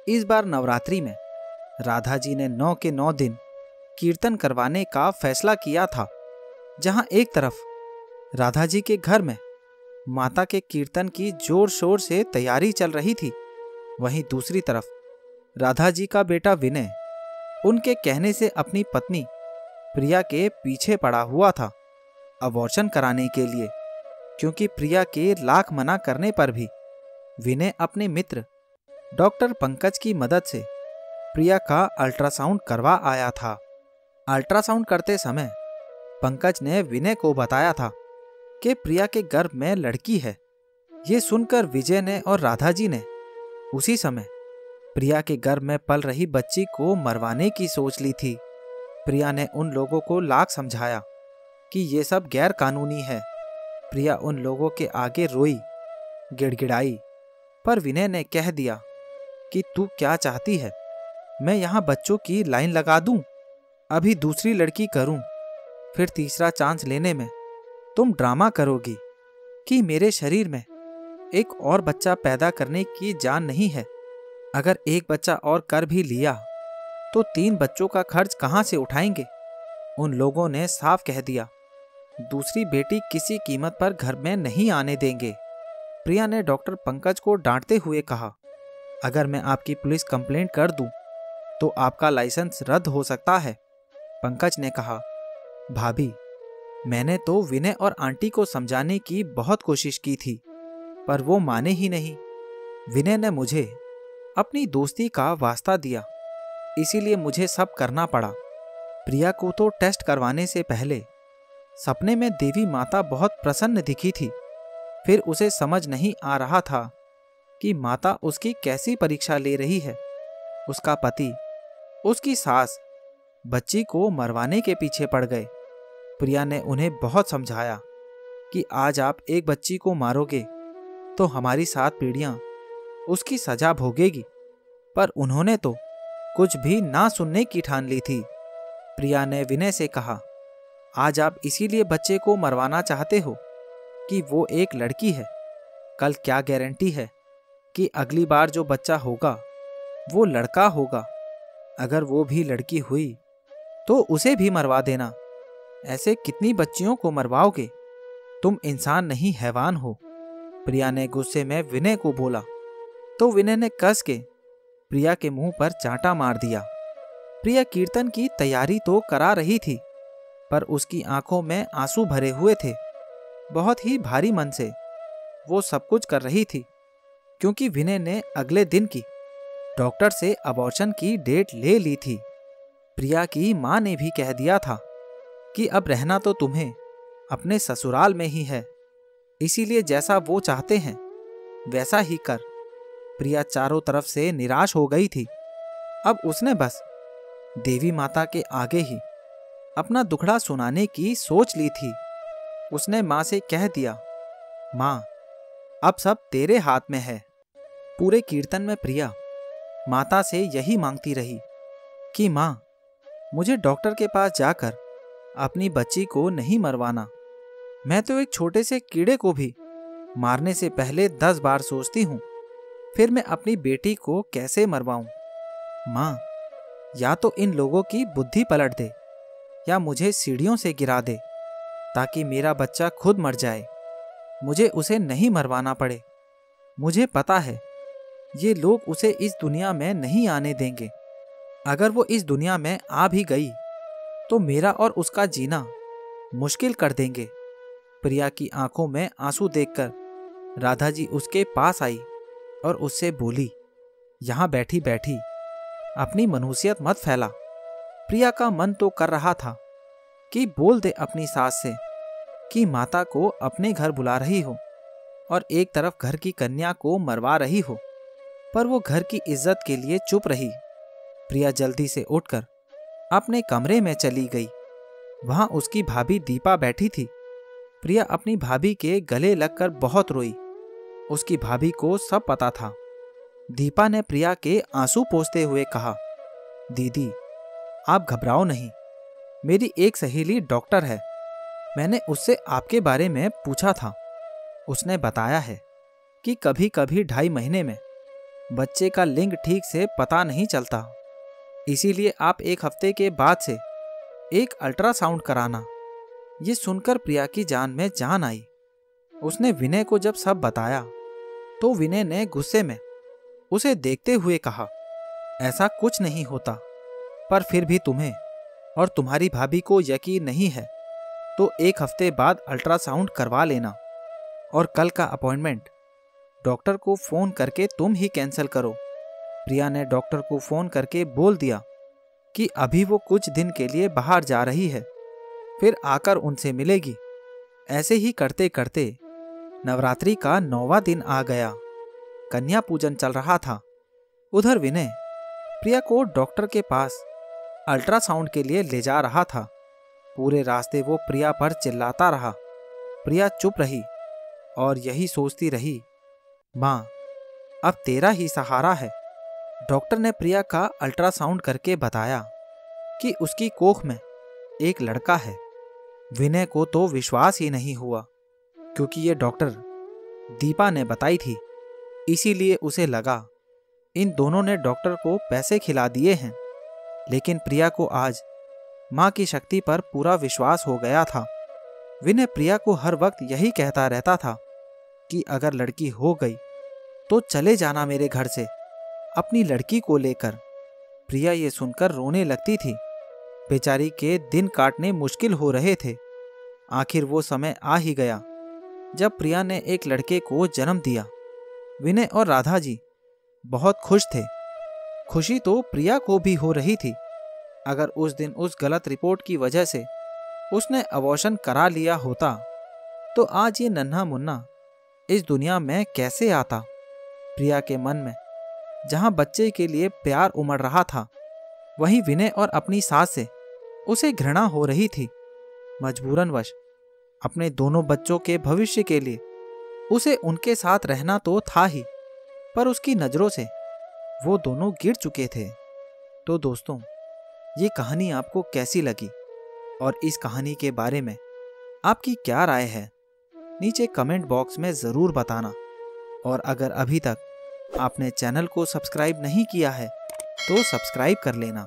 इस बार नवरात्रि में राधा जी ने 9 के 9 दिन कीर्तन करवाने का फैसला किया था। जहां एक तरफ राधा जी के घर में माता के कीर्तन की जोर शोर से तैयारी चल रही थी, वहीं दूसरी तरफ राधा जी का बेटा विनय उनके कहने से अपनी पत्नी प्रिया के पीछे पड़ा हुआ था अबॉर्शन कराने के लिए, क्योंकि प्रिया के लाख मना करने पर भी विनय अपने मित्र डॉक्टर पंकज की मदद से प्रिया का अल्ट्रासाउंड करवा आया था। अल्ट्रासाउंड करते समय पंकज ने विनय को बताया था कि प्रिया के गर्भ में लड़की है। ये सुनकर विजय ने और राधा जी ने उसी समय प्रिया के गर्भ में पल रही बच्ची को मरवाने की सोच ली थी। प्रिया ने उन लोगों को लाख समझाया कि ये सब गैर कानूनी है। प्रिया उन लोगों के आगे रोई, गिड़गिड़ाई, पर विनय ने कह दिया कि तू क्या चाहती है, मैं यहाँ बच्चों की लाइन लगा दूं, अभी दूसरी लड़की करूं, फिर तीसरा चांस लेने में तुम ड्रामा करोगी कि मेरे शरीर में एक और बच्चा पैदा करने की जान नहीं है। अगर एक बच्चा और कर भी लिया तो 3 बच्चों का खर्च कहाँ से उठाएंगे। उन लोगों ने साफ कह दिया, दूसरी बेटी किसी कीमत पर घर में नहीं आने देंगे। प्रिया ने डॉक्टर पंकज को डांटते हुए कहा, अगर मैं आपकी पुलिस कंप्लेंट कर दूं तो आपका लाइसेंस रद्द हो सकता है। पंकज ने कहा, भाभी, मैंने तो विनय और आंटी को समझाने की बहुत कोशिश की थी, पर वो माने ही नहीं। विनय ने मुझे अपनी दोस्ती का वास्ता दिया, इसीलिए मुझे सब करना पड़ा। प्रिया को तो टेस्ट करवाने से पहले सपने में देवी माता बहुत प्रसन्न दिखी थी। फिर उसे समझ नहीं आ रहा था कि माता उसकी कैसी परीक्षा ले रही है। उसका पति, उसकी सास बच्ची को मरवाने के पीछे पड़ गए। प्रिया ने उन्हें बहुत समझाया कि आज आप एक बच्ची को मारोगे तो हमारी 7 पीढ़ियां उसकी सजा भोगेगी, पर उन्होंने तो कुछ भी ना सुनने की ठान ली थी। प्रिया ने विनय से कहा, आज आप इसीलिए बच्चे को मरवाना चाहते हो कि वो एक लड़की है। कल क्या गारंटी है कि अगली बार जो बच्चा होगा वो लड़का होगा। अगर वो भी लड़की हुई तो उसे भी मरवा देना। ऐसे कितनी बच्चियों को मरवाओगे? तुम इंसान नहीं हैवान हो। प्रिया ने गुस्से में विनय को बोला तो विनय ने कस के प्रिया के मुंह पर चांटा मार दिया। प्रिया कीर्तन की तैयारी तो करा रही थी, पर उसकी आंखों में आंसू भरे हुए थे। बहुत ही भारी मन से वो सब कुछ कर रही थी, क्योंकि विनय ने अगले दिन की डॉक्टर से अबॉर्शन की डेट ले ली थी। प्रिया की मां ने भी कह दिया था कि अब रहना तो तुम्हें अपने ससुराल में ही है, इसीलिए जैसा वो चाहते हैं वैसा ही कर। प्रिया चारों तरफ से निराश हो गई थी। अब उसने बस देवी माता के आगे ही अपना दुखड़ा सुनाने की सोच ली थी। उसने माँ से कह दिया, माँ, अब सब तेरे हाथ में है। पूरे कीर्तन में प्रिया माता से यही मांगती रही कि माँ, मुझे डॉक्टर के पास जाकर अपनी बच्ची को नहीं मरवाना। मैं तो एक छोटे से कीड़े को भी मारने से पहले 10 बार सोचती हूँ, फिर मैं अपनी बेटी को कैसे मरवाऊं। माँ, या तो इन लोगों की बुद्धि पलट दे या मुझे सीढ़ियों से गिरा दे ताकि मेरा बच्चा खुद मर जाए, मुझे उसे नहीं मरवाना पड़े। मुझे पता है ये लोग उसे इस दुनिया में नहीं आने देंगे। अगर वो इस दुनिया में आ भी गई तो मेरा और उसका जीना मुश्किल कर देंगे। प्रिया की आंखों में आंसू देखकर राधा जी उसके पास आई और उससे बोली, यहाँ बैठी बैठी अपनी मनुष्यत मत फैला। प्रिया का मन तो कर रहा था कि बोल दे अपनी सास से कि माता को अपने घर बुला रही हो और एक तरफ घर की कन्या को मरवा रही हो, पर वो घर की इज्जत के लिए चुप रही। प्रिया जल्दी से उठकर अपने कमरे में चली गई। वहां उसकी भाभी दीपा बैठी थी। प्रिया अपनी भाभी के गले लगकर बहुत रोई। उसकी भाभी को सब पता था। दीपा ने प्रिया के आंसू पोंछते हुए कहा, दीदी, आप घबराओ नहीं, मेरी एक सहेली डॉक्टर है, मैंने उससे आपके बारे में पूछा था। उसने बताया है कि कभी कभी 2.5 महीने में बच्चे का लिंग ठीक से पता नहीं चलता, इसीलिए आप एक हफ्ते के बाद से एक अल्ट्रासाउंड कराना। ये सुनकर प्रिया की जान में जान आई। उसने विनय को जब सब बताया तो विनय ने गुस्से में उसे देखते हुए कहा, ऐसा कुछ नहीं होता, पर फिर भी तुम्हें और तुम्हारी भाभी को यकीन नहीं है तो एक हफ्ते बाद अल्ट्रासाउंड करवा लेना, और कल का अपॉइंटमेंट डॉक्टर को फ़ोन करके तुम ही कैंसिल करो। प्रिया ने डॉक्टर को फ़ोन करके बोल दिया कि अभी वो कुछ दिन के लिए बाहर जा रही है, फिर आकर उनसे मिलेगी। ऐसे ही करते करते नवरात्रि का 9वां दिन आ गया। कन्या पूजन चल रहा था। उधर विनय प्रिया को डॉक्टर के पास अल्ट्रासाउंड के लिए ले जा रहा था। पूरे रास्ते वो प्रिया पर चिल्लाता रहा। प्रिया चुप रही और यही सोचती रही, माँ अब तेरा ही सहारा है। डॉक्टर ने प्रिया का अल्ट्रासाउंड करके बताया कि उसकी कोख में एक लड़का है। विनय को तो विश्वास ही नहीं हुआ, क्योंकि ये डॉक्टर दीपा ने बताई थी, इसीलिए उसे लगा इन दोनों ने डॉक्टर को पैसे खिला दिए हैं। लेकिन प्रिया को आज माँ की शक्ति पर पूरा विश्वास हो गया था। विनय प्रिया को हर वक्त यही कहता रहता था कि अगर लड़की हो गई तो चले जाना मेरे घर से अपनी लड़की को लेकर। प्रिया ये सुनकर रोने लगती थी। बेचारी के दिन काटने मुश्किल हो रहे थे। आखिर वो समय आ ही गया जब प्रिया ने एक लड़के को जन्म दिया। विनय और राधा जी बहुत खुश थे। खुशी तो प्रिया को भी हो रही थी। अगर उस दिन उस गलत रिपोर्ट की वजह से उसने अबॉर्शन करा लिया होता तो आज ये नन्हा मुन्ना इस दुनिया में कैसे आता। प्रिया के मन में जहां बच्चे के लिए प्यार उमड़ रहा था, वहीं विनय और अपनी सास से उसे घृणा हो रही थी। मजबूरनवश अपने दोनों बच्चों के भविष्य के लिए उसे उनके साथ रहना तो था ही, पर उसकी नज़रों से वो दोनों गिर चुके थे। तो दोस्तों, ये कहानी आपको कैसी लगी और इस कहानी के बारे में आपकी क्या राय है, नीचे कमेंट बॉक्स में ज़रूर बताना। और अगर अभी तक आपने चैनल को सब्सक्राइब नहीं किया है तो सब्सक्राइब कर लेना।